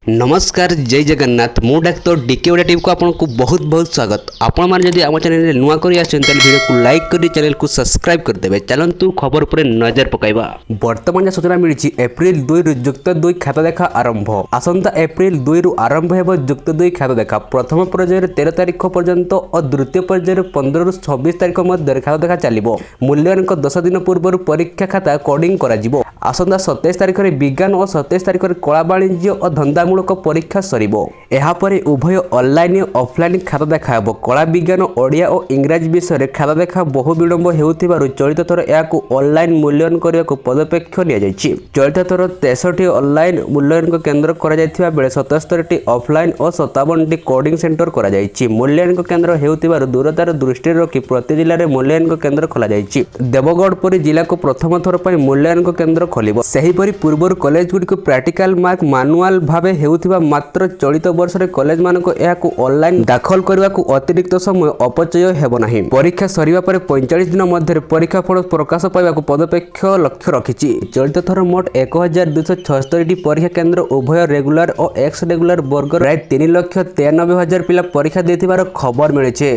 नमस्कार जय जगन्नाथ मु डाक्तर डीके ओडिया टीवी को आपको बहुत बहुत स्वागत। आपण मैंने जब आम चैनल नुआ कर वीडियो को लाइक कर चैनल को सब्सक्राइब करदे। चलतु खबर पर नजर पकाइबा। वर्तमान जहाँ सूचना मिली एप्रिल 2 रु युक्त 2 खाता देखा आरंभ। आसंता एप्रिल 2 रु आरंभ हो युक्त 2 खाता देखा। प्रथम पर्यायर 13 तारिख पर्यंत और द्वितीय पर्यायर 15 रु 26 तारिख मध्य खाता देखा चलो। मूल्यांकन 10 दिन पूर्व परीक्षा खाता कोडिंग करा आसंता 27 तारिख में विज्ञान और 27 तारिख में कला वाणिज्य और धंदामूलक परीक्षा सरिबो। एहापरे उभय ऑनलाइन और ऑफलाइन खाता देखा कला विज्ञान ओडिया और इंग्राजी विषय में खाता देखा बहु विलंब होउथिबारु चलित थर याकू ऑनलाइन मूल्यांकन करने पदक्षेप निया जायछि। चलित थर 63 ऑनलाइन मूल्यांकन केन्द्र करा जायथिबा बेले 77 ऑफलाइन और 57 कोडिंग सेंटर करा जायछि। मूल्यांकन केन्द्र हेउथिबारु दूरतार दृष्टि रखी प्रति जिले में मूल्यांकन केन्द्र खोला जायछि। देवगढ़ परि जिला को प्रथम थर पर मूल्यांकन केन्द्र खोलिबो। सेहीपरि पूर्व कॉलेज गुडी को प्रैक्टिकल मार्क मैनुअल भाबे हेउथिबा मात्र चलित वर्ष में कॉलेज मानक याकू ऑनलाइन दाखल करने को अतिरिक्त समय अपचय हेबो नाही। परीक्षा सरिबा पर 45 दिन मध्य परीक्षा फल प्रकाश पाइबा पदक्षेप लक्ष्य रखिछि। चलित थर मोट 1276 परीक्षा केन्द्र उभय रेगुलर और एक्स रेगुलर वर्ग प्राय 3,93,000 पिला परीक्षा देथिबार खबर मिलिছে।